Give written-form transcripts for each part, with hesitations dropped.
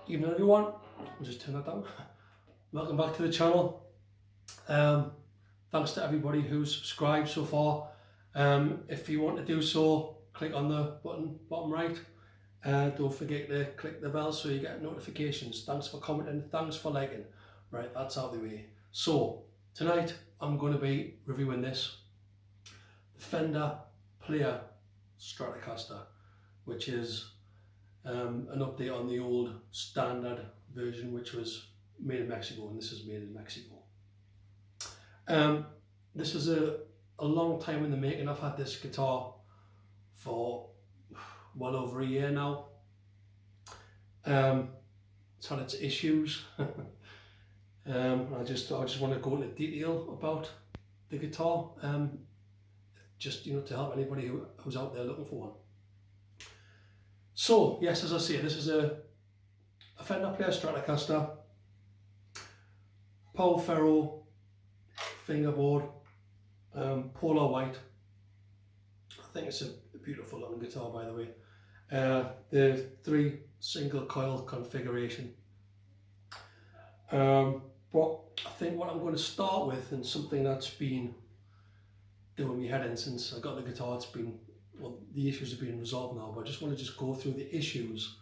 Evening everyone, I'll just turn that down. Welcome back to the channel. Thanks to everybody who's subscribed so far. If you want to do so, click on the button bottom right. Don't forget to click the bell so you get notifications. Thanks for commenting, thanks for liking. Right, that's out of the way. So tonight I'm going to be reviewing this, the Fender Player Stratocaster, which is an update on the old standard version, which was made in Mexico, and this is made in Mexico. This is a long time in the making. I've had this guitar for well over a year now. It's had its issues. I just want to go into detail about the guitar, just to help anybody who's out there looking for one. So yes, as I say, this is a Fender Player Stratocaster, Power Ferro fingerboard, polar white. I think it's a beautiful looking guitar, by the way. The 3 single coil configuration. But I think what I'm going to start with, and something that's been doing me head in since I got the guitar, the issues have been resolved now, but I just want to go through the issues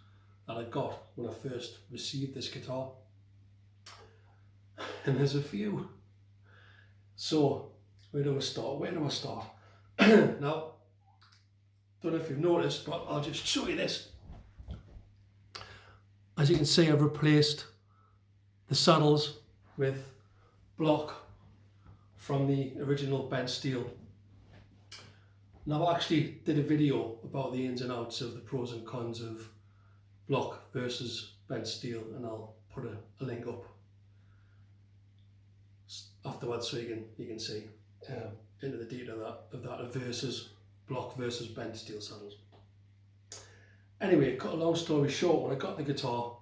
that I got when I first received this guitar. And there's a few. So, where do I start? Now, don't know if you've noticed, but I'll just show you this. As you can see, I've replaced the saddles with block from the original bent steel. Now, I actually did a video about the ins and outs of the pros and cons of block versus bent steel, and I'll put a link up afterwards so you can see into the detail of that versus block versus bent steel saddles. Anyway, cut a long story short, when I got the guitar,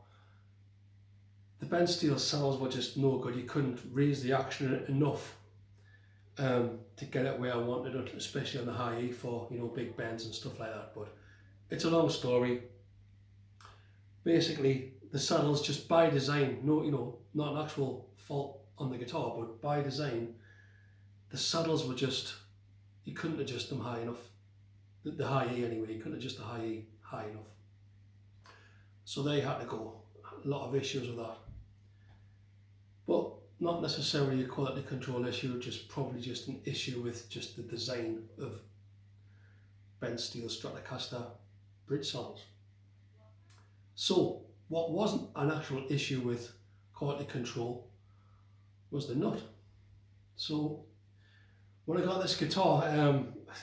the bent steel saddles were just no good. You couldn't raise the action enough to get it where I wanted it, especially on the high E for big bends and stuff like that. But it's a long story. Basically, the saddles, just by design, not an actual fault on the guitar, but by design, the saddles were just, you couldn't adjust them high enough. The high E anyway, you couldn't adjust the high E high enough. So they had to go. A lot of issues with that. But not necessarily a quality control issue, probably just an issue with just the design of bent steel Stratocaster bridge saddles. So what wasn't an actual issue with quality control was the nut. So when I got this guitar,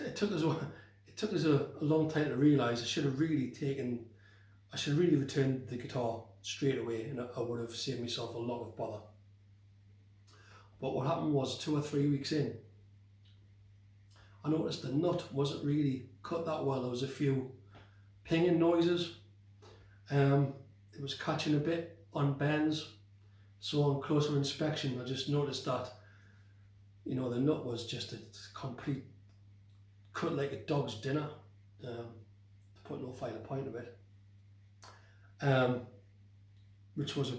it took us a long time to realise I should have really returned the guitar straight away, and I would have saved myself a lot of bother. But what happened was 2 or 3 weeks in, I noticed the nut wasn't really cut that well. There was a few pinging noises. It was catching a bit on bends. So on closer inspection, I just noticed that, the nut was just a complete cut like a dog's dinner, to put no finer point of it. Which was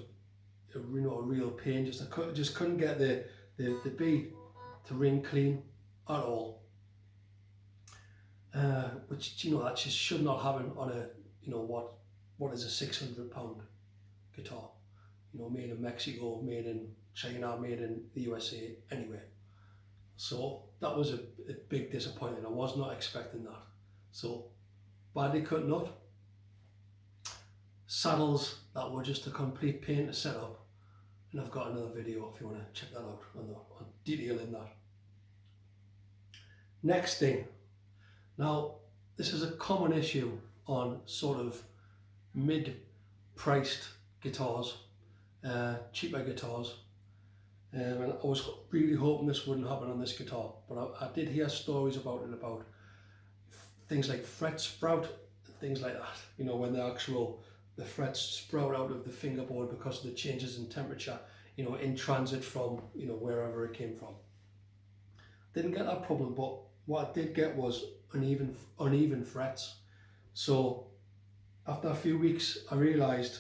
a real pain. I just couldn't get the B to ring clean at all. Which that just should not happen on a what is a £600 guitar. Made in Mexico, made in China, made in the USA, anyway. So that was a big disappointment. I was not expecting that. So badly cut nut. Saddles that were just a complete pain to set up, and I've got another video if you want to check that out on detail in that. Next thing, now this is a common issue on sort of mid-priced guitars, cheaper guitars, and I was really hoping this wouldn't happen on this guitar, but I did hear stories about things like fret sprout and things like that, when the frets sprout out of the fingerboard because of the changes in temperature, in transit from, wherever it came from. Didn't get that problem, but what I did get was uneven frets. So after a few weeks, I realised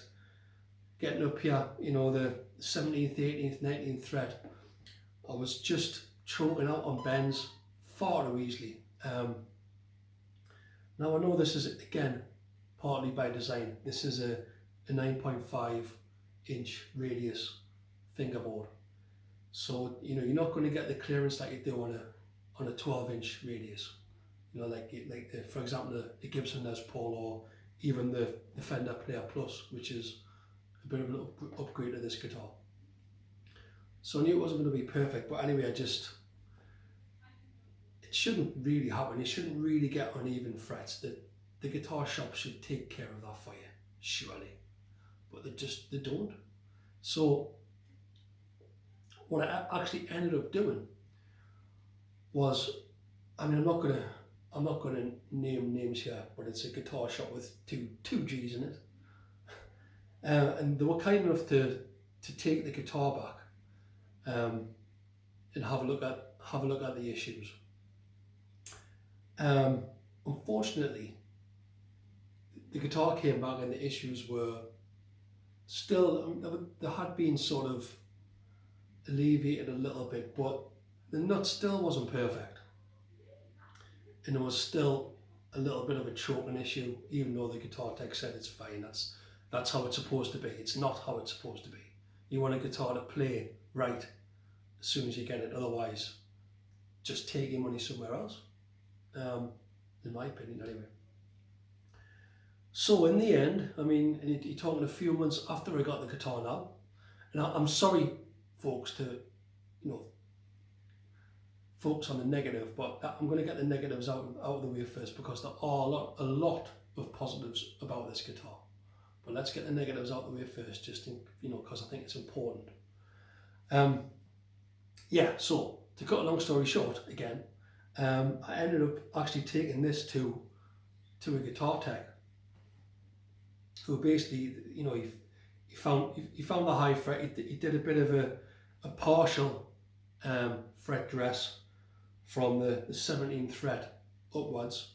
getting up here, you know, the 17th, 18th, 19th fret, I was just choking out on bends far too easily. Now I know this is, again, partly by design. This is a 9.5 inch radius fingerboard. So, you know, you're not going to get the clearance like you do on a 12 inch radius. You know, for example, the Gibson Les Paul, or even the Fender Player Plus, which is a bit of an upgrade to this guitar. So I knew it wasn't going to be perfect, but anyway, it shouldn't really happen. You shouldn't really get uneven frets. The guitar shop should take care of that for you, surely. But they don't. So what I actually ended up doing was, I mean, I'm not gonna name names here, but it's a guitar shop with two G's in it, and they were kind enough to take the guitar back, and have a look at the issues. Unfortunately, the guitar came back and the issues were still, they had been sort of alleviated a little bit, but the nut still wasn't perfect, and there was still a little bit of a choking issue, even though the guitar tech said it's fine. That's how it's supposed to be. It's not how it's supposed to be. You want a guitar to play right as soon as you get it, otherwise just take your money somewhere else, in my opinion anyway. So in the end, I mean, and you're talking a few months after I got the guitar now, and I'm sorry folks to, you know, focus on the negative, but I'm going to get the negatives out of the way first, because there are a lot of positives about this guitar. But let's get the negatives out of the way first, just in, you know, because I think it's important. Yeah, so to cut a long story short, again, I ended up actually taking this to a guitar tech, who basically, you know, he found the high fret. He did a bit of a partial fret dress from the 17th fret upwards,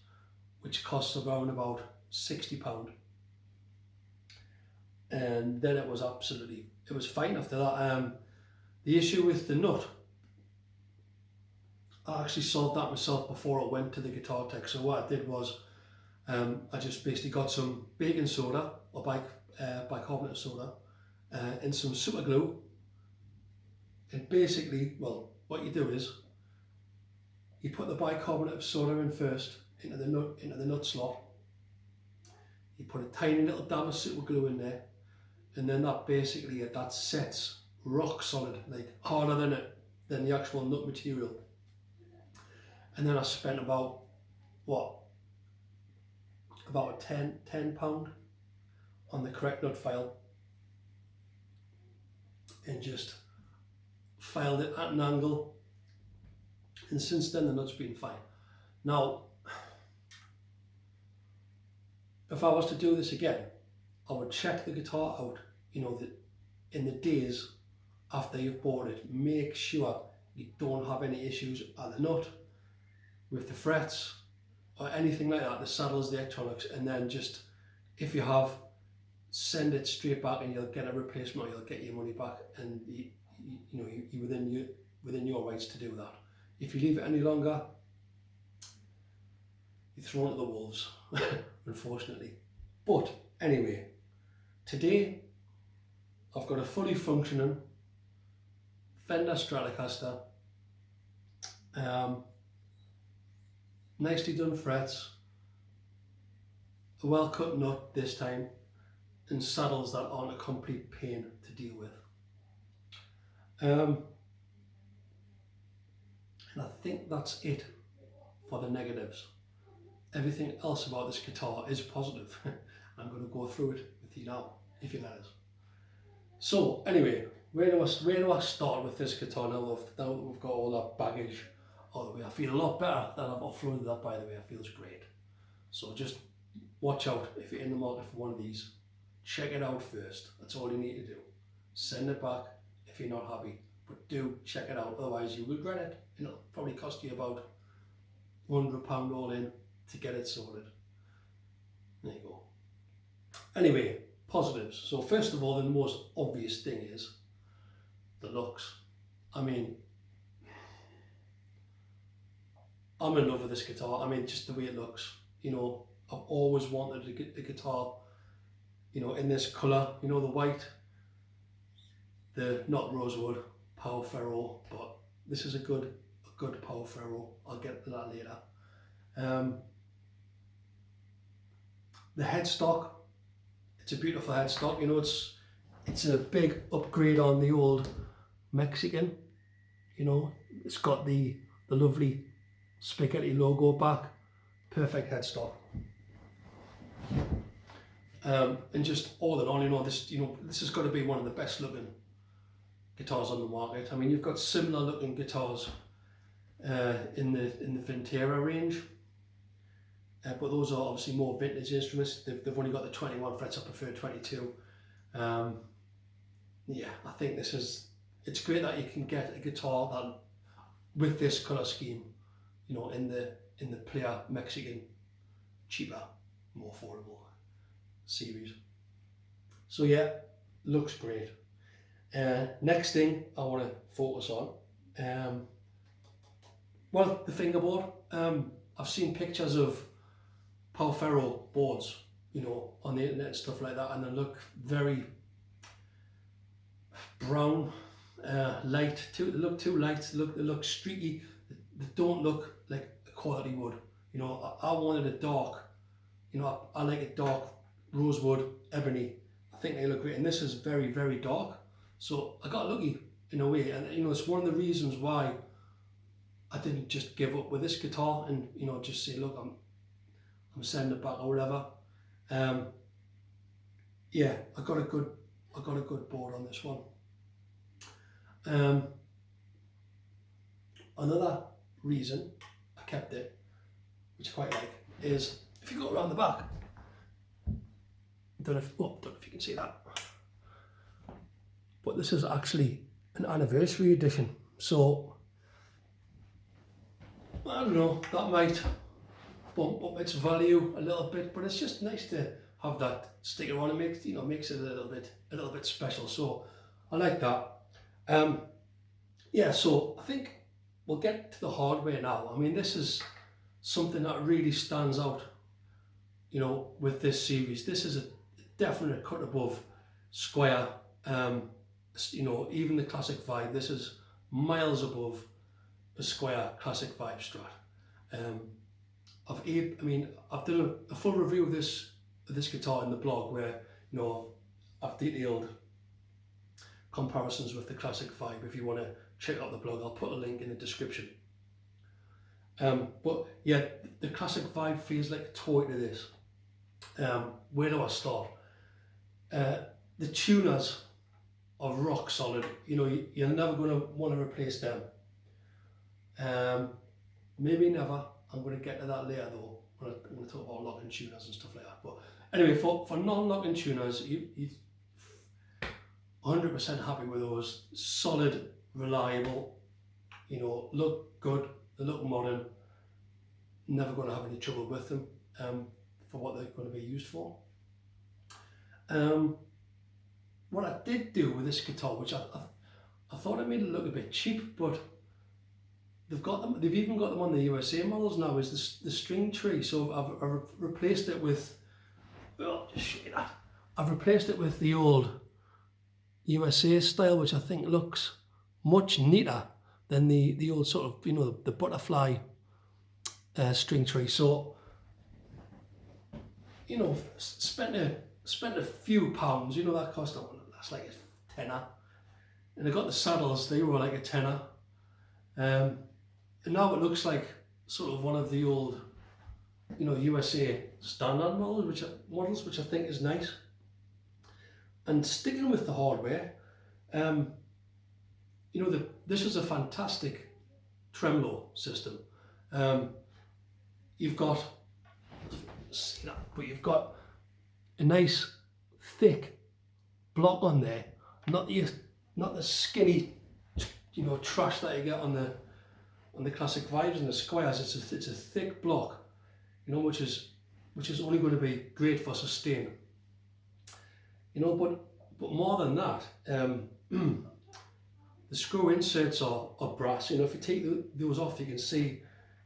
which costs around about £60, and then it was fine after that. The issue with the nut, I actually solved that myself before I went to the guitar tech. So what I did was, I just basically got some baking soda or bicarbonate of soda, and some super glue, and basically, well, what you do is you put the bicarbonate of soda in first into the nut slot. You put a tiny little dab of super glue in there, and then that sets rock solid, like harder than the actual nut material. And then I spent about £10 on the correct nut file, and just filed it at an angle, and since then the nut's been fine. Now, if I was to do this again, I would check the guitar out, you know, in the days after you've bought it. Make sure you don't have any issues at the nut, with the frets, or anything like that, the saddles, the electronics, and then just, if you have, send it straight back and you'll get a replacement, or you'll get your money back, and you're within your rights to do that. If you leave it any longer, you're thrown to the wolves, unfortunately. But anyway, today I've got a fully functioning Fender Stratocaster, nicely done frets, a well cut nut this time, and saddles that aren't a complete pain to deal with. And I think that's it for the negatives. Everything else about this guitar is positive. I'm going to go through it with you now, if you let us. So anyway, where do I start with this guitar now that we've got all that baggage out of the way? I feel a lot better that I've offloaded that, by the way. It feels great. So just watch out if you're in the market for one of these. Check it out first. That's all you need to do. Send it back if you're not happy, but do check it out, otherwise you'll regret it. It'll probably cost you about £100 all in to get it sorted. There you go. Anyway, positives. So first of all, the most obvious thing is the looks. I mean, I'm in love with this guitar. I mean, just the way it looks. You know, I've always wanted a guitar, you know, in this colour. You know, the white, the not rosewood, power ferro, but this is a good power ferro. I'll get to that later. The headstock, it's a beautiful headstock. You know, it's a big upgrade on the old Mexican. You know, it's got the lovely spaghetti logo back. Perfect headstock. And just all in all, you know, this has got to be one of the best looking guitars on the market. I mean, you've got similar looking guitars in the Vintera range, but those are obviously more vintage instruments. They've only got the 21 frets. I prefer 22. Yeah, I think it's great that you can get a guitar that with this colour scheme, you know, in the Player Mexican, cheaper, more affordable series. So yeah, looks great. Next thing I want to focus on, well, the fingerboard. I've seen pictures of power ferro boards, you know, on the internet and stuff like that, and they look very brown, light. They look too light. They look streaky. They don't look like a quality wood. You know, I wanted a dark. You know, I like a dark rosewood, ebony. I think they look great, and this is very, very dark. So I got lucky in a way, and you know, it's one of the reasons why I didn't just give up with this guitar and, you know, just say, look, I'm sending it back or whatever. Yeah, I got a good board on this one. Another reason I kept it, which I quite like, is if you go around the back. Don't know if you can see that, but this is actually an anniversary edition. So I don't know, that might bump up its value a little bit, but it's just nice to have that sticker on. It makes it a little bit special. So I like that. Yeah, so I think we'll get to the hardware now. I mean, this is something that really stands out, you know, with this series. This is a definite cut above Squire. You know, even the classic vibe. This is miles above a Squire classic vibe Strat. I've done a full review of this guitar in the blog, where, you know, I've detailed comparisons with the classic vibe. If you want to check out the blog, I'll put a link in the description. But yeah, the classic vibe feels like a toy to this. Where do I start? The tuners are rock solid. You know, you're never going to want to replace them. Maybe never. I'm going to get to that later though, when I'm going to talk about locking tuners and stuff like that. But anyway, for non-locking tuners, you 100% happy with those. Solid, reliable, you know, look good, they look modern. Never going to have any trouble with them for what they're going to be used for. What I did do with this guitar, which I thought it made it look a bit cheap, but they've got them. They've even got them on the USA models now. Is the string tree? So I've replaced it with. Oh, just show you that. I've replaced it with the old USA style, which I think looks much neater than the old sort of, you know, the butterfly string tree. So, you know, spent a few pounds. You know, that cost that's like a tenner. And I got the saddles. They were like a tenner. And now it looks like sort of one of the old, you know, USA standard models, which I think is nice. And sticking with the hardware, you know, this is a fantastic tremolo system. You've got a nice thick block on there, not the skinny, you know, trash that you get on the classic vibes and the Squires. It's a thick block, you know, which is only going to be great for sustain. you know. But more than that, the screw inserts are brass. You know, if you take those off, you can see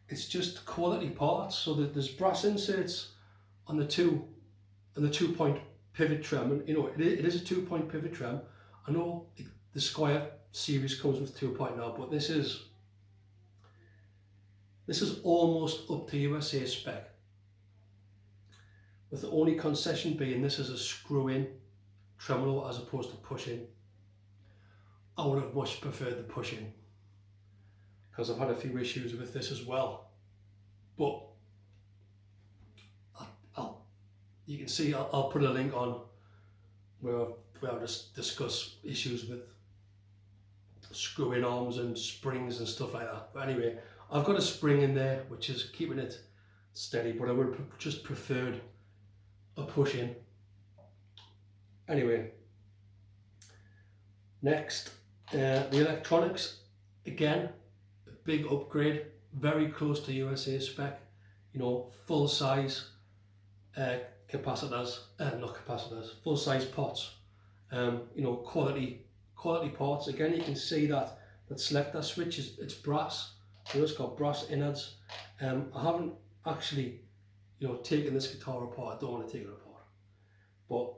it's just quality parts. So that there's brass inserts on the 2-point pivot trem, and you know it is a 2-point pivot trem. I know the Squire series comes with 2-point now, but this is almost up to USA spec, with the only concession being this is a screw-in tremolo as opposed to push-in. I would have much preferred the push-in, because I've had a few issues with this as well. But you can see I'll put a link on where I just discuss issues with screw-in arms and springs and stuff like that. But anyway, I've got a spring in there which is keeping it steady, but I would have just preferred a push-in. Anyway, next, the electronics, again, a big upgrade, very close to USA spec, you know, full size capacitors, not capacitors, full size pots, you know, quality parts. Again, you can see that selector switch it's brass, you know, it's got brass innards. I haven't actually, you know, taken this guitar apart. I don't want to take it apart, but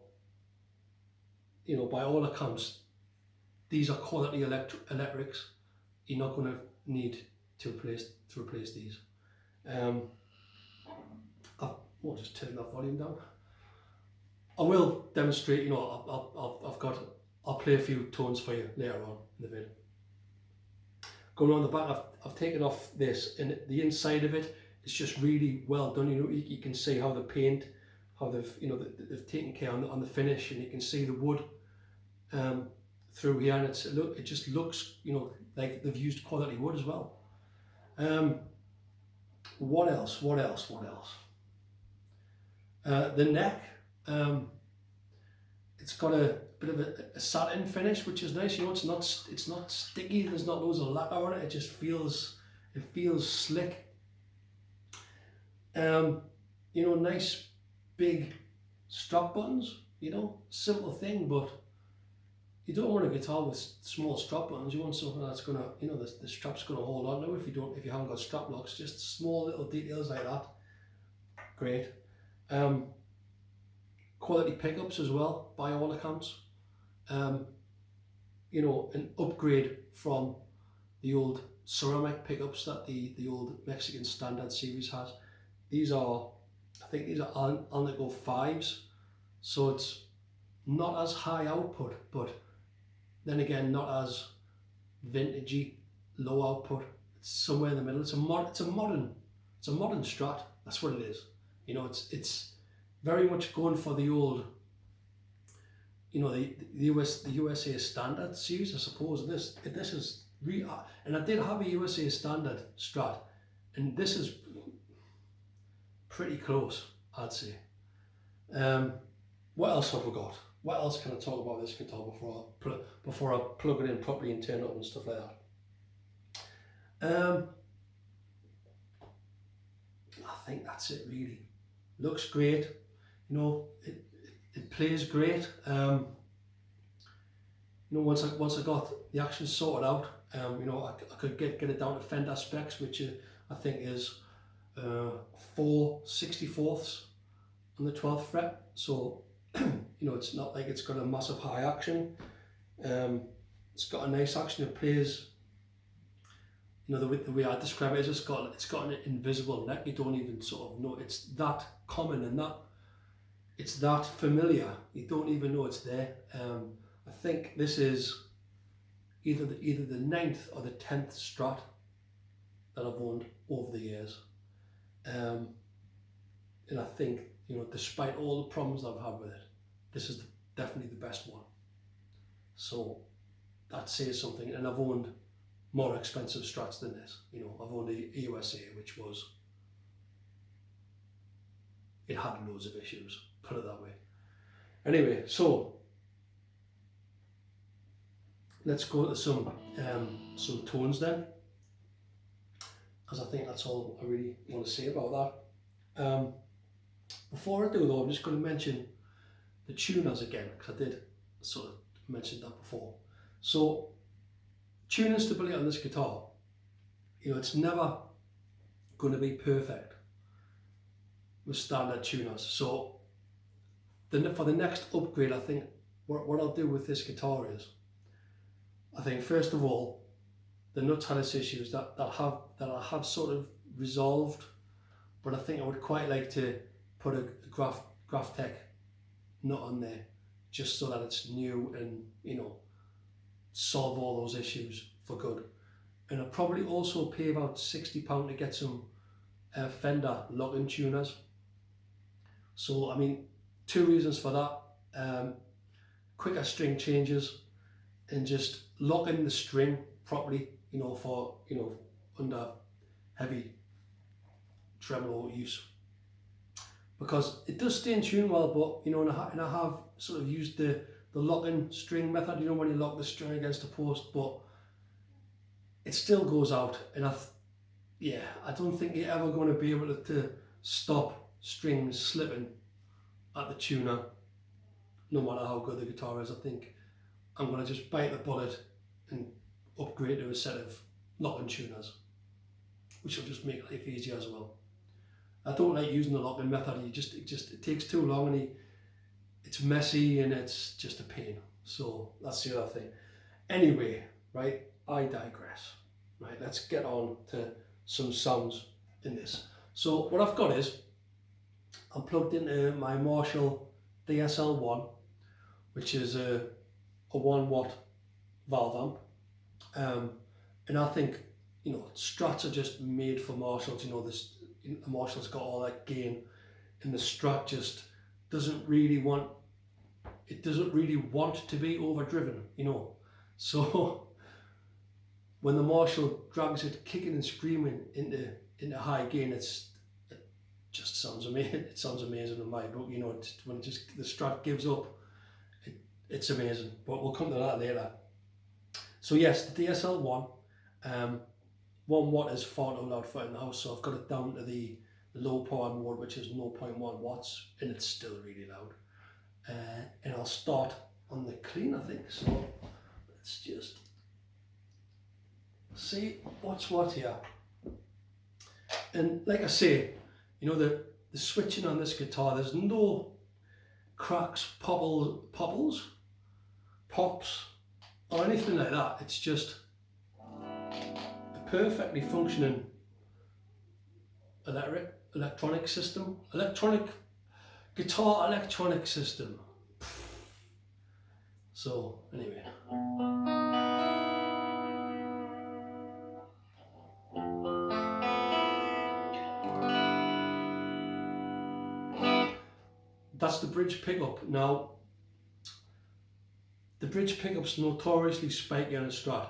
you know, by all accounts, these are quality electrics. You're not going to need to replace these. I'll just turn that volume down. I will demonstrate. You know, I'll play a few tones for you later on in the vid. Going on the back, I've taken off this, and the inside of it is just really well done. You know, you can see how the paint, how they've taken care on the finish, and you can see the wood through here, and it just looks, you know, like they've used quality wood as well. What else? The neck, it's got a bit of a satin finish, which is nice. You know, it's not sticky. There's not loads of lacquer on it. It just feels slick. You know, nice big strap buttons. You know, simple thing, but you don't want a guitar with small strap buttons. You want something that's gonna, you know, the strap's gonna hold on to if you haven't got strap locks. Just small little details like that. Great. Quality pickups as well, by all accounts. You know, an upgrade from the old ceramic pickups that the old Mexican Standard series has. I think these are Alnico 5s, so it's not as high output, but then again not as vintagey low output. It's somewhere in the middle. It's a modern Strat. That's what it is. You know, it's very much going for the old, you know, the USA Standard series, I suppose. This is really, and I did have a USA Standard Strat, and this is pretty close, I'd say. What else have we got? What else can I talk about this guitar before I plug it in properly and turn it up and stuff like that? I think that's it really. Looks great. You know, it plays great. You know, once I got the action sorted out, you know, I could get it down to Fender specs, which I think is 4 64ths on the 12th fret. So you know, it's not like it's got a massive high action. It's got a nice action. It plays, you know, the way I describe it is it's got an invisible neck. You don't even sort of know. It's that common and that it's that familiar. You don't even know it's there. I think this is either the 9th or the 10th Strat that I've owned over the years. And I think, you know, despite all the problems I've had with it, this is definitely the best one. So that says something. And I've owned more expensive Strats than this. You know, I've owned a USA, which was, it had loads of issues, put it that way. Anyway, so let's go to some tones then, because I think that's all I really want to say about that. Before I do though, I'm just going to mention the tuners again, because I did sort of mention that before. So tuning stability on this guitar, you know, it's never going to be perfect with standard tuners. So for the next upgrade, I think what I'll do with this guitar is, I think first of all, the nut talus issues that I have sort of resolved, but I think I would quite like to put a Graph Tech nut on there, just so that it's new and, you know, solve all those issues for good. And I'll probably also pay about £60 to get some Fender lock-in tuners. So I mean, two reasons for that: quicker string changes and just locking the string properly, you know, for, you know, under heavy tremolo use, because it does stay in tune well. But, you know, and I have sort of used the lock-in string method, you know, when you lock the string against a post, but it still goes out. And I don't think you're ever going to be able to stop strings slipping at the tuner, no matter how good the guitar is. I think I'm going to just bite the bullet and upgrade to a set of lock-in tuners, which will just make life easier as well. I don't like using the lock-in method. It takes too long, and it's messy and it's just a pain. So that's the other thing. Anyway, right, I digress. Right, let's get on to some sounds in this. So what I've got is, I'm plugged into my Marshall DSL-1, which is a 1 watt valve amp. And I think, you know, Strats are just made for Marshalls. You know, the Marshall's got all that gain, and the Strat just doesn't really want to be overdriven, you know. So when the Marshall drags it kicking and screaming into high gain, it just sounds amazing. It sounds amazing in my book, you know. When just the Strat gives up, it's amazing. But we'll come to that later. So yes, the DSL-1, 1 watt is far too loud for it in the house, so I've got it down to the low power mode, which is 0.1 watts, and it's still really loud. And I'll start on the clean, I think. So let's just see what's what here. And like I say, you know, the switching on this guitar, there's no cracks, pops, or anything like that. It's just a perfectly functioning electronic system, guitar electronic system. So anyway, that's the bridge pickup. Now, the bridge pickup's notoriously spiky on a Strat,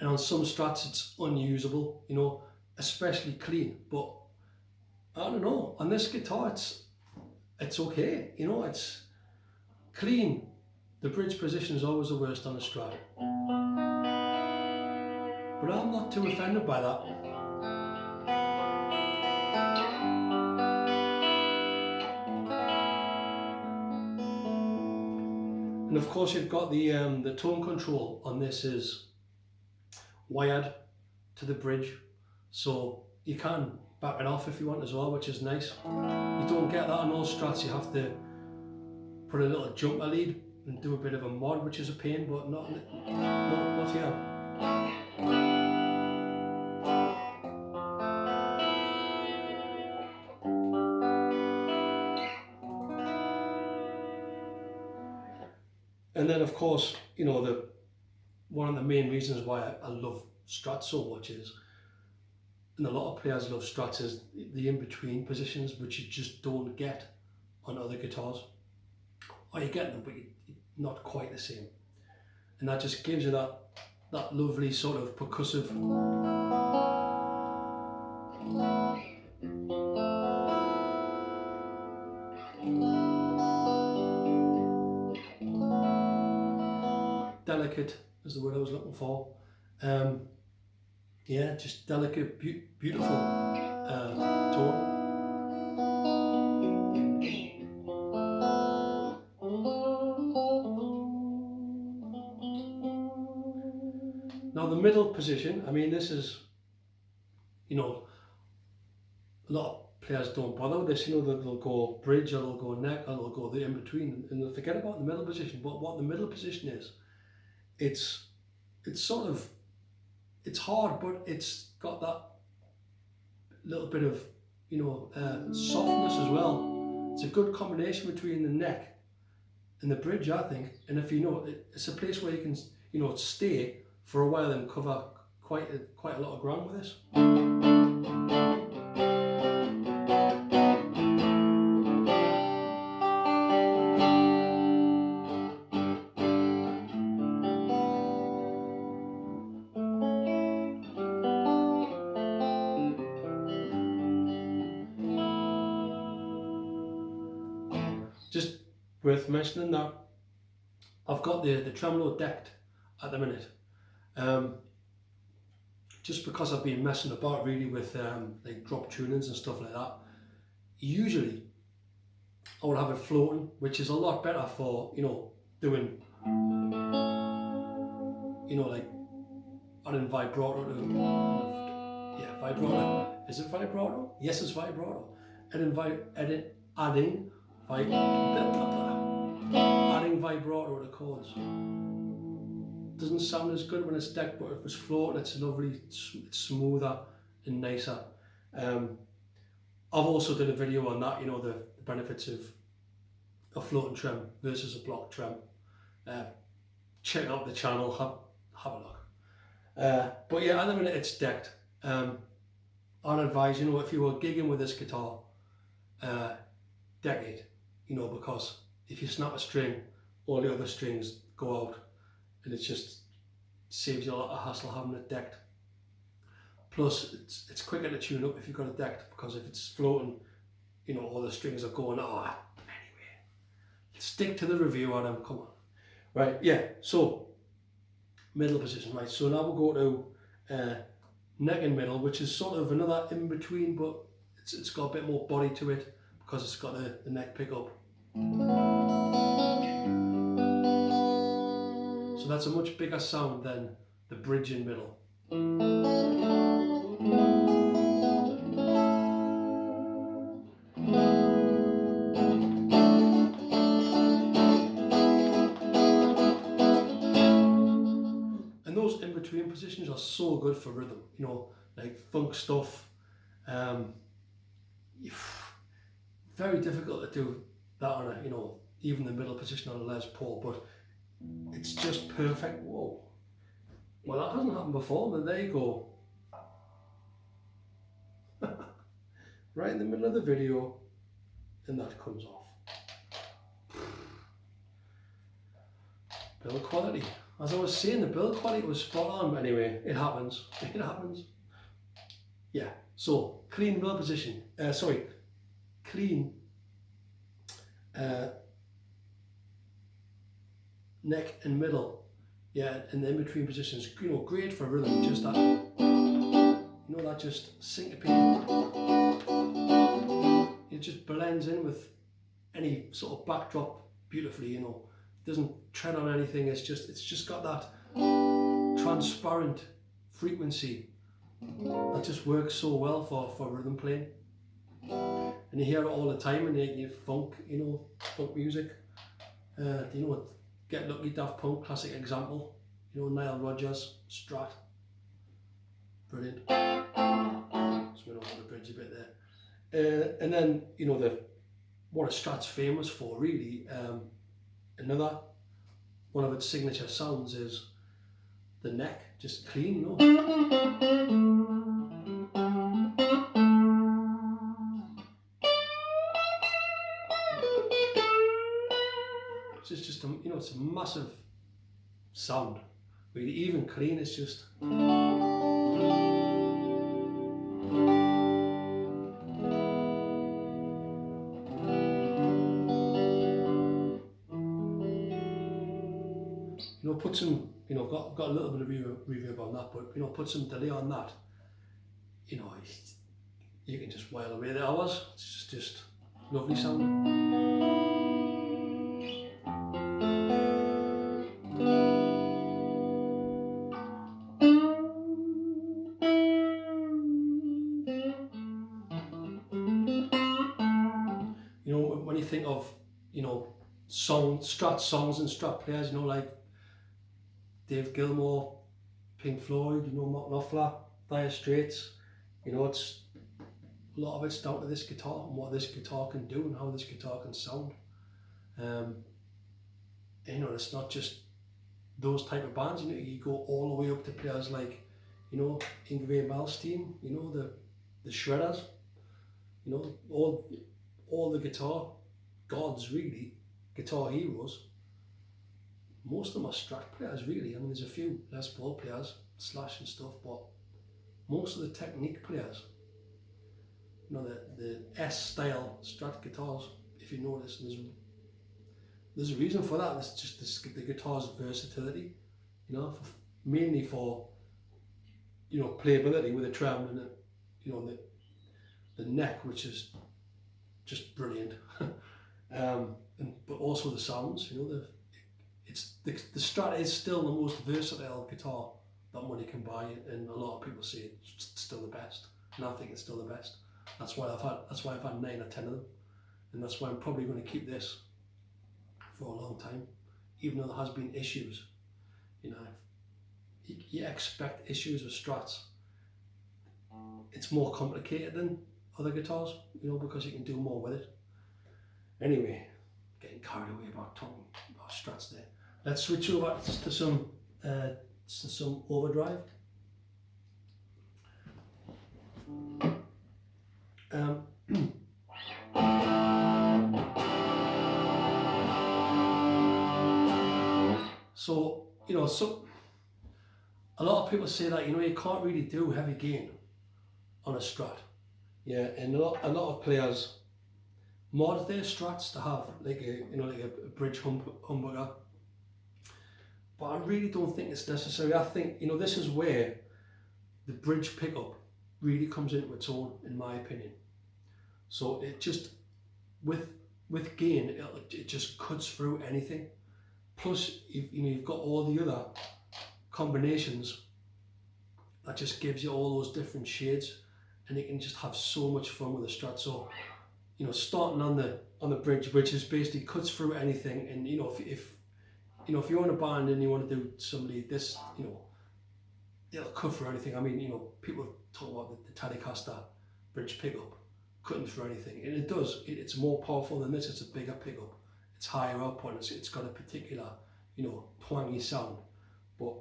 and on some Strats it's unusable, you know, especially clean. But I don't know, on this guitar it's okay, you know, it's clean. The bridge position is always the worst on a Strat, but I'm not too offended by that. And of course you've got the tone control on this is wired to the bridge, so you can back it off if you want as well, which is nice. You don't get that on all Strats. You have to put a little jumper lead and do a bit of a mod, which is a pain, but not here. And then of course, you know, one of the main reasons why I love Strats so much is, and a lot of players love Strats, is the in-between positions, which you just don't get on other guitars. Or you get them, but you're not quite the same. And that just gives you that lovely sort of percussive delicate is the word I was looking for. Yeah, just delicate, beautiful tone. middle position, I mean, this is, you know, a lot of players don't bother with this, you know, they'll go bridge or they'll go neck or they'll go the in-between and they'll forget about the middle position. But what the middle position is, it's sort of, it's hard, but it's got that little bit of, you know, softness as well. It's a good combination between the neck and the bridge, I think. And if you know, it's a place where you can, you know, stay for a while and cover quite a lot of ground with this. Just worth mentioning that I've got the tremolo decked at the minute, just because I've been messing about really with like drop tunings and stuff like that. Usually I would have it floating, which is a lot better for, you know, doing, you know, like adding vibrato to, yeah, vibrato. Is it vibrato? Yes, it's vibrato. Adding vibrato to chords. Doesn't sound as good when it's decked, but if it's floating, it's lovely, it's smoother and nicer. I've also done a video on that, you know, the benefits of a floating trem versus a block trem. Check out the channel, have a look. But yeah, at the minute it's decked. I'd advise, you know, if you were gigging with this guitar, deck it, you know, because if you snap a string, all the other strings go out, and it just saves you a lot of hassle having it decked. Plus, it's quicker to tune up if you've got it decked, because if it's floating, you know, all the strings are going, anyway. Stick to the review, Adam, come on. Right, yeah, so, middle position, right, so now we'll go to neck and middle, which is sort of another in-between, but it's got a bit more body to it, because it's got the neck pickup. So that's a much bigger sound than the bridge in middle. And those in-between positions are so good for rhythm, you know, like funk stuff. Very difficult to do that on a, you know, even the middle position on a Les Paul, but it's just perfect. Whoa. Well, that hasn't happened before, but there you go. Right in the middle of the video, and that comes off. Build quality. As I was saying, the build quality was spot on, but anyway, it happens. It happens. Yeah, so clean middle position. Clean neck and middle. Yeah, and the in-between positions, you know, great for rhythm, just that, you know, that just syncopated. It just blends in with any sort of backdrop beautifully, you know. It doesn't tread on anything, it's just got that transparent frequency that just works so well for rhythm playing. And you hear it all the time in your funk, you know, funk music. You know, Get Lucky, Daft Punk, classic example. You know, Nile Rodgers, Strat. Brilliant. So we don't have the bridge a bit there. And then, you know, what a Strat's famous for, really. Another one of its signature sounds is the neck, just clean, you know. It's just, you know, it's a massive sound. Really, even clean, it's just. You know, put some, you know, got a little bit of reverb on that, but, you know, put some delay on that. You know, you can just while away the hours. It's just lovely sound. You think of, you know, Strat songs and Strat players, you know, like Dave Gilmour, Pink Floyd, you know, Mark Knopfler, Dire Straits, you know, it's a lot of it's down to this guitar and what this guitar can do and how this guitar can sound. And, you know, it's not just those type of bands, you know, you go all the way up to players like, you know, Yngwie Malmsteen, you know, the Shredders, you know, all the guitar gods really, guitar heroes. Most of them are Strat players really. I mean, there's a few Les Paul players, Slash and stuff, but most of the technique players, you know, the S-style Strat guitars, if you notice, there's a reason for that. It's just the guitar's versatility, you know, mainly for, you know, playability with a trem and, you know, the neck, which is just brilliant. But also the sounds, you know, the Strat is still the most versatile guitar that money can buy, and a lot of people say it's still the best, and I think it's still the best. That's why I've had 9 or 10 of them, and that's why I'm probably going to keep this for a long time, even though there has been issues. You know, you expect issues with Strats. It's more complicated than other guitars, you know, because you can do more with it. Anyway, getting carried away about talking about Strats there. Let's switch over to some overdrive. So, you know, a lot of people say that, you know, you can't really do heavy gain on a Strat. Yeah, and a lot of players mod their Strats to have like a bridge humbucker. But I really don't think it's necessary. I think, you know, this is where the bridge pickup really comes into its own, in my opinion. So it just, with gain, it just cuts through anything. Plus, you've got all the other combinations that just gives you all those different shades, and you can just have so much fun with a Strat. So, you know, starting on the bridge, which is basically cuts through anything, and you know, if you're in a band and you want to do somebody this, you know, it'll cut through anything. I mean, you know, people talk about the Telecaster bridge pickup cutting through anything, and it does. It's more powerful than this. It's a bigger pickup. It's higher output. It's got a particular, you know, twangy sound. But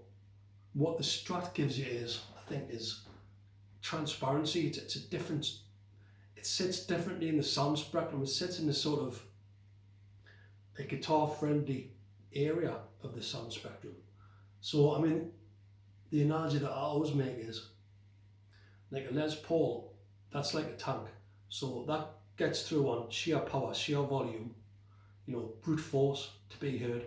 what the Strat gives you is transparency. It's a different. It sits differently in the sound spectrum. It sits in the sort of a guitar-friendly area of the sound spectrum. So, I mean, the analogy that I always make is like a Les Paul, that's like a tank. So that gets through on sheer power, sheer volume, you know, brute force to be heard.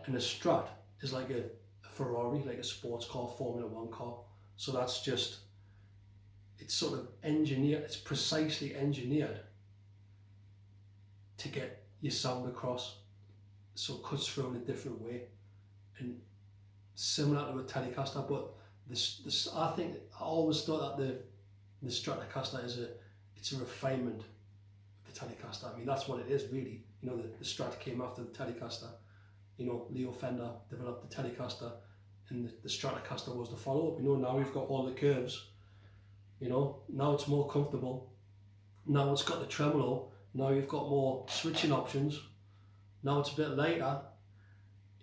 And a Strat is like a Ferrari, like a sports car, Formula One car. So that's just, it's sort of engineered, it's precisely engineered to get your sound across. So it cuts through in a different way, and similar to a Telecaster. But this I think I always thought that the Stratocaster it's a refinement of the Telecaster. I mean, that's what it is really. You know, the Strat came after the Telecaster. You know, Leo Fender developed the Telecaster, and the Stratocaster was the follow-up. You know, now we've got all the curves. You know, now it's more comfortable. Now it's got the tremolo. Now you've got more switching options. Now it's a bit lighter,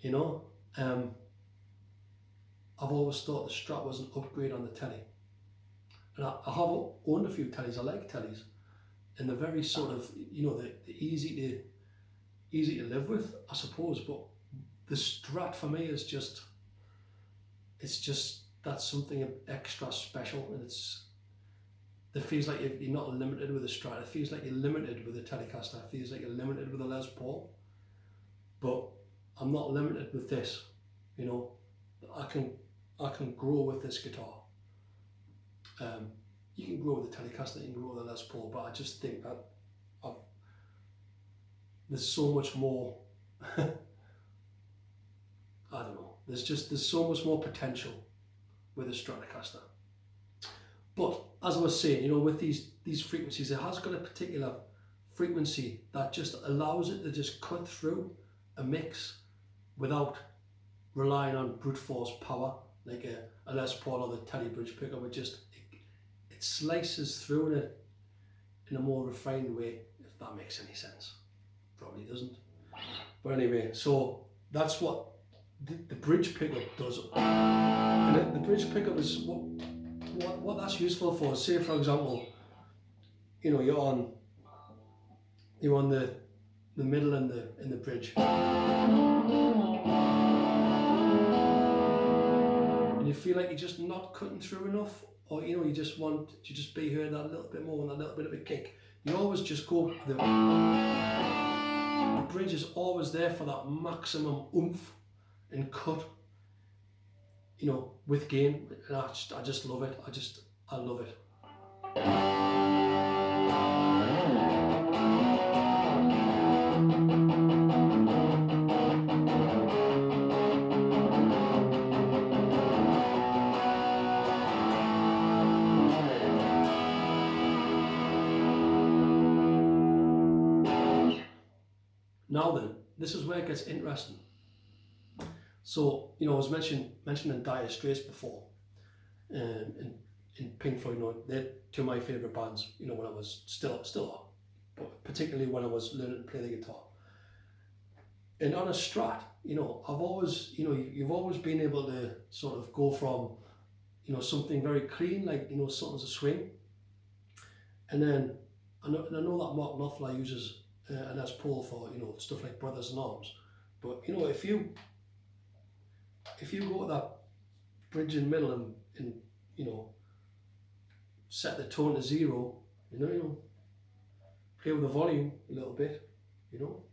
you know. I've always thought the Strat was an upgrade on the Tele. And I have owned a few Teles. I like Teles. And they're very sort of, you know, they're easy to live with, I suppose. But the Strat for me is just, that's something extra special. And it feels like you're not limited with a Strat. It feels like you're limited with a Telecaster. It feels like you're limited with a Les Paul. But I'm not limited with this, you know. I can grow with this guitar. You can grow with the Telecaster, you can grow with the Les Paul, but I just think that there's so much more. I don't know. There's so much more potential with a Stratocaster. But as I was saying, you know, with these frequencies, it has got a particular frequency that just allows it to just cut through a mix without relying on brute force power like a Les Paul or the Tele bridge pickup. It slices through in a more refined way, if that makes any sense. Probably doesn't. But anyway, so that's what the bridge pickup does. And the bridge pickup is what that's useful for. Say for example, you know, you're on the middle in the bridge, and you feel like you're just not cutting through enough, or you know, you just want to just be heard that little bit more and that little bit of a kick. You always just go the bridge is always there for that maximum oomph and cut, you know, with gain. And I just love it. I love it. Now then, this is where it gets interesting. So, you know, I was mentioning Dire Straits before, in Pink Floyd. You know, they're two of my favourite bands. You know, when I was still are, but particularly when I was learning to play the guitar. And on a Strat, you know, I've always, you know, you've always been able to sort of go from, you know, something very clean, like, you know, something's a swing, and then I know that Mark Knopfler uses a Les Paul for, you know, stuff like Brothers in Arms. But you know, if you go to that bridge in the middle and you know, set the tone to 0, you know, play with the volume a little bit, you know.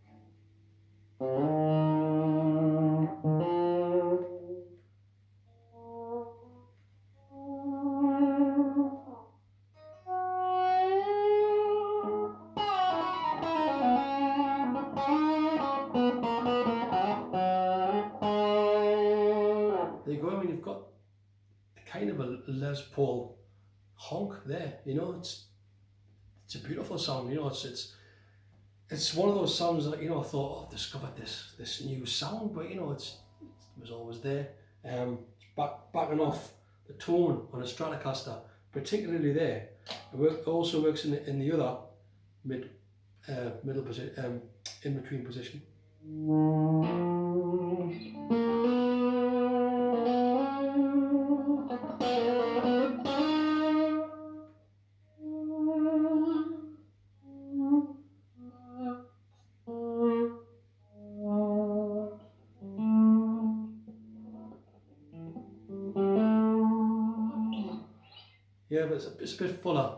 There you go. I mean, you've got kind of a Les Paul honk there, you know. It's a beautiful sound, you know. It's one of those sounds that, you know, I thought, I've discovered this new sound, but you know, it was always there. Backing off the tone on a Stratocaster, particularly there. It also works in the other middle position, in between position. Yeah, but it's a bit fuller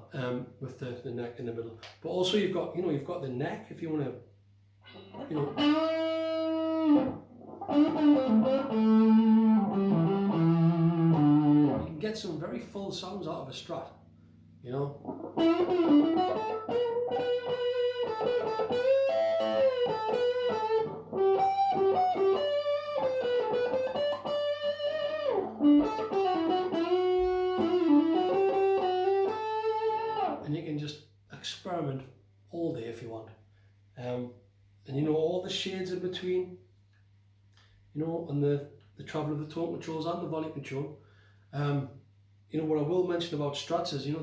with the neck in the middle. But also you've got the neck if you want to, you know. You can get some very full sounds out of a Strat, you know. And you can just experiment all day if you want. And you know, all the shades in between, you know, and the travel of the tone controls and the volume control. You know, what I will mention about Strats is, you know,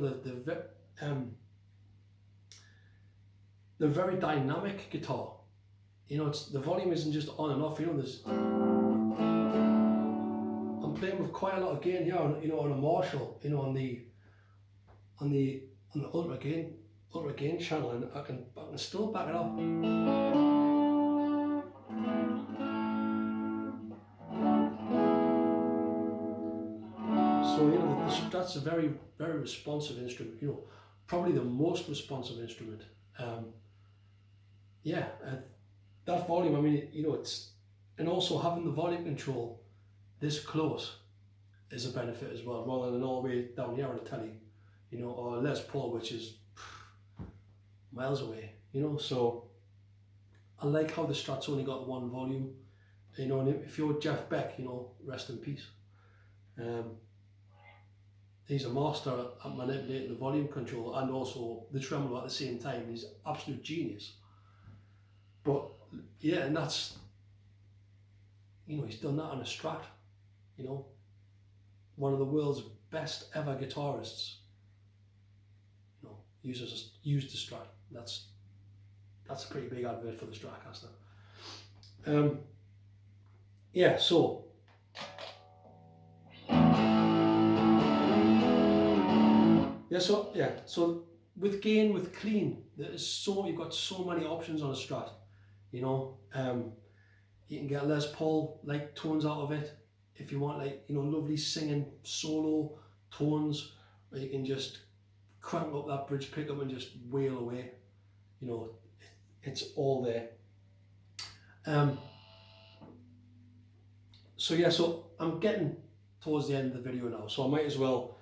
the very dynamic guitar. You know, the volume isn't just on and off. You know, I'm playing with quite a lot of gain here, you know, on a Marshall, you know, on the ultra gain channel, and I can still back it up. So you know, the Strat's a very, very responsive instrument. You know, probably the most responsive instrument. Yeah, that volume. I mean, you know, and also having the volume control this close is a benefit as well, rather than all the way down here on a Tele, you know, or a Les Paul, which is miles away, you know. So I like how the Strat's only got one volume, you know. And if you're Jeff Beck, you know, rest in peace. he's a master at manipulating the volume control and also the tremolo at the same time. He's absolute genius. But yeah, and that's, you know, he's done that on a Strat, you know, one of the world's best ever guitarists, you know, used the Strat. That's a pretty big advert for the Stratocaster. Yeah, so so with gain, with clean, you've got so many options on a Strat, you know. You can get Les Paul like tones out of it if you want, like, you know, lovely singing solo tones, or you can just crank up that bridge pickup and just wail away, you know. It's all there. So I'm getting towards the end of the video now, so I might as well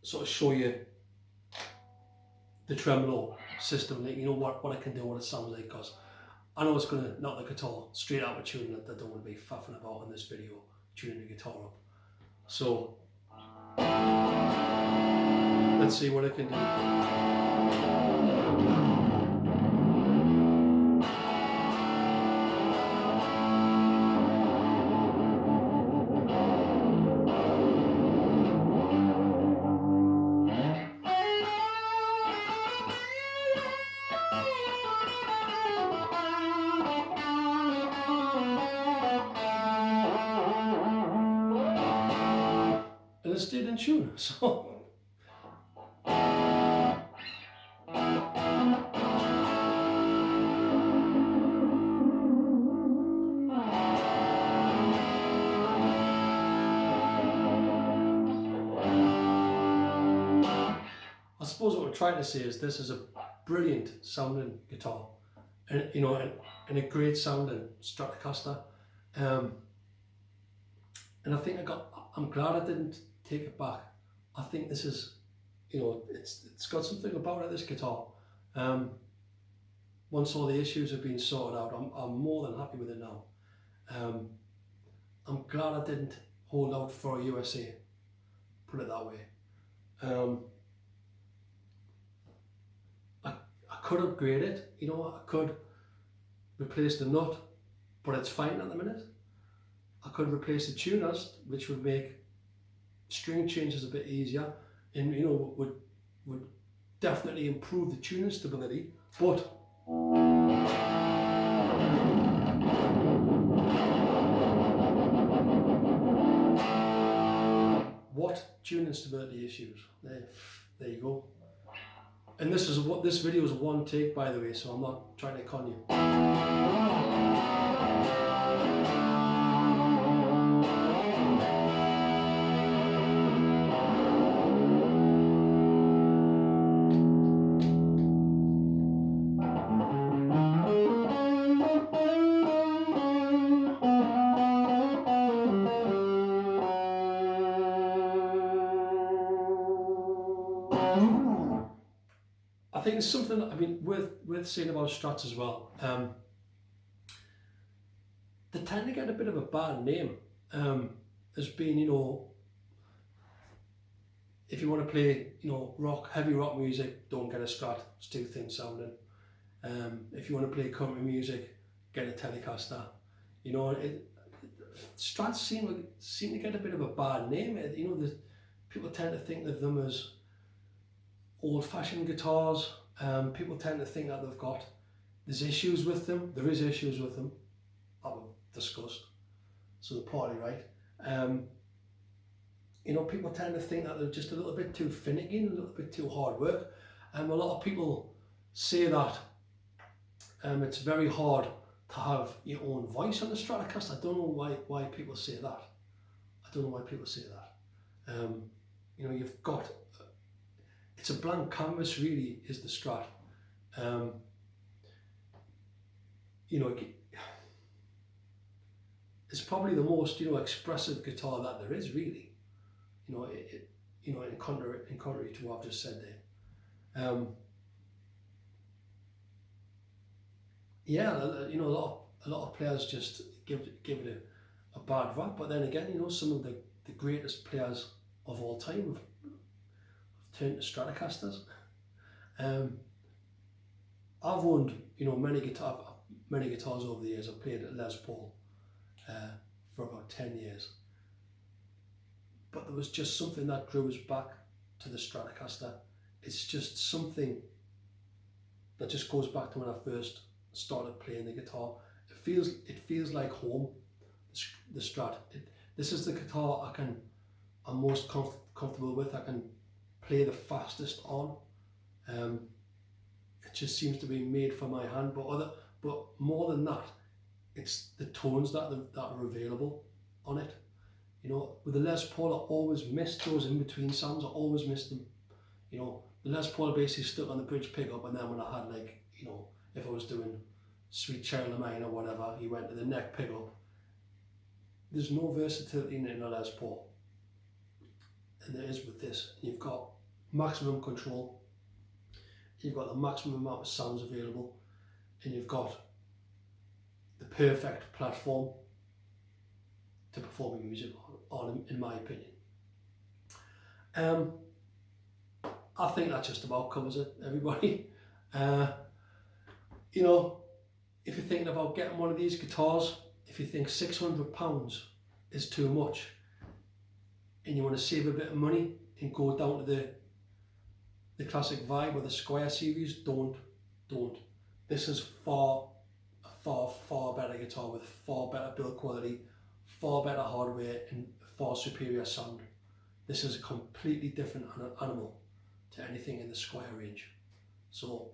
sort of show you the tremolo system, like, you know, what I can do, what it sounds like, because I know it's going to knock the guitar straight out of tune, that I don't want to be faffing about in this video, tuning the guitar up. So let's see what I can do. And it stayed in tune, so. I suppose what we're trying to say is this is a brilliant sounding guitar, and, you know, and a great sounding Stratocaster. And I think I'm glad I didn't take it back. I think this is, you know, it's got something about it, this guitar. Once all the issues have been sorted out, I'm more than happy with it now. I'm glad I didn't hold out for a USA, put it that way. I could upgrade it, you know, I could replace the nut, but it's fine at the minute. I could replace the tuners, which would make string changes a bit easier, and, you know, would definitely improve the tuning stability. But what tuning stability issues? There you go. And this video is one take, by the way, so I'm not trying to con you. I think it's something, I mean, worth saying about Strats as well. They tend to get a bit of a bad name as being, you know, if you want to play, you know, heavy rock music, don't get a Strat, it's too thin sounding. If you want to play country music, get a Telecaster. You know, Strats seem to get a bit of a bad name. You know, people tend to think of them as old-fashioned guitars. People tend to think that there's issues with them. There is issues with them that we've discussed, so they're partly right. You know, people tend to think that they're just a little bit too finicky and a little bit too hard work. A lot of people say that it's very hard to have your own voice on the Stratocaster. I don't know why people say that. You know, you've got, it's a blank canvas really, is the Strat. You know, it's probably the most, you know, expressive guitar that there is, really. You know, you know, in contrary to what I've just said there. Yeah, you know, a lot of players just give it a bad rap, but then again, you know, some of the greatest players of all time turned to Stratocasters. I've owned, you know, many guitars over the years. I've played at Les Paul for about 10 years. But there was just something that drew us back to the Stratocaster. It's just something that just goes back to when I first started playing the guitar. It feels like home, the Strat. This is the guitar I'm most comfortable with. I can play the fastest on. It just seems to be made for my hand. But more than that, it's the tones that are available on it. You know, with the Les Paul, I always missed those in between sounds. I always missed them. You know, the Les Paul basically stuck on the bridge pickup, and then when I had, like, you know, if I was doing Sweet Child of Mine or whatever, he went to the neck pickup. There's no versatility in a Les Paul, and there is with this. You've got maximum control, you've got the maximum amount of sounds available, and you've got the perfect platform to perform your music on, in my opinion. I think that just about covers it, everybody. You know, if you're thinking about getting one of these guitars, if you think £600 is too much and you want to save a bit of money and go down to the classic vibe or the Squire series, don't. This is far better guitar with far better build quality, far better hardware, and far superior sound. This is a completely different animal to anything in the Squire range. So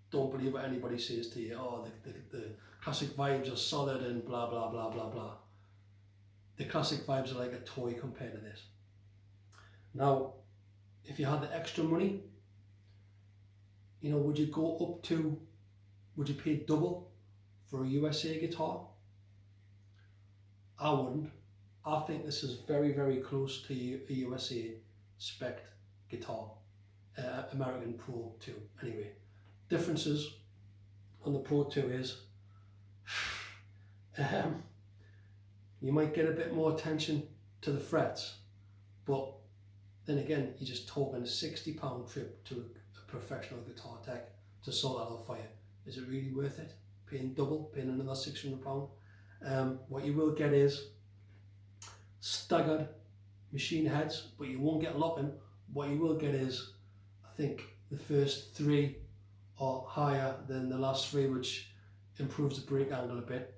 don't believe what anybody says to you, oh, the classic vibes are solid and blah blah blah blah blah. The classic vibes are like a toy compared to this. Now, if you had the extra money, you know, would you pay double for a USA guitar? I wouldn't. I think this is very, very close to a USA spec guitar, American Pro 2. Anyway, differences on the Pro 2 is you might get a bit more attention to the frets, but then again, you're just talking a £60 trip to a professional guitar tech to sort that out for you. Is it really worth it? Paying double, paying another £600? What you will get is staggered machine heads, but you won't get locking. What you will get is, I think the first 3 are higher than the last 3, which improves the break angle a bit.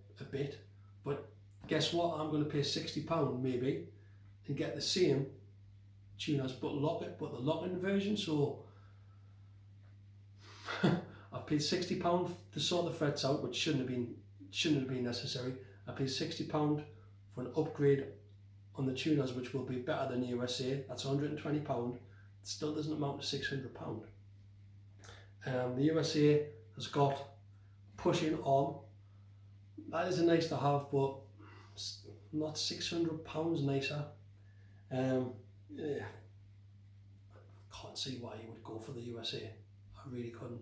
But guess what? I'm going to pay £60 maybe and get the same tuners, but the lock-in version. So I've paid £60 to sort the frets out, which shouldn't have been necessary. I paid £60 for an upgrade on the tuners, which will be better than the USA. That's £120. It still doesn't amount to £600. The USA has got pushing arm. That is a nice to have, but it's not £600 nicer. Yeah. I can't see why you would go for the USA. I really couldn't.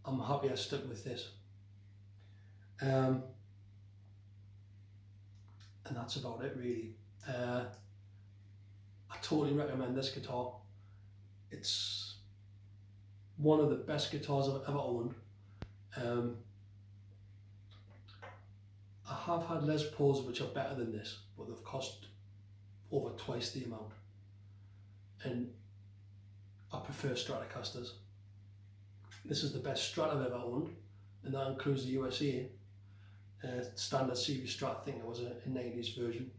I'm happy I stuck with this. And that's about it, really. I totally recommend this guitar. It's one of the best guitars I've ever owned. I have had Les Pauls which are better than this, but they've cost over twice the amount. And I prefer Stratocasters. This is the best Strat I've ever owned, and that includes the USA standard series Strat. I think it was a 90s version.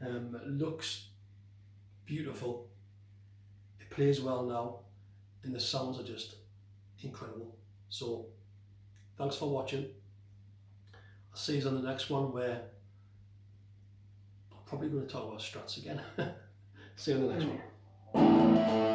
It looks beautiful, it plays well now, and the sounds are just incredible. So thanks for watching. I'll see you on the next one, where I'm probably going to talk about Strats again. See you on the next one.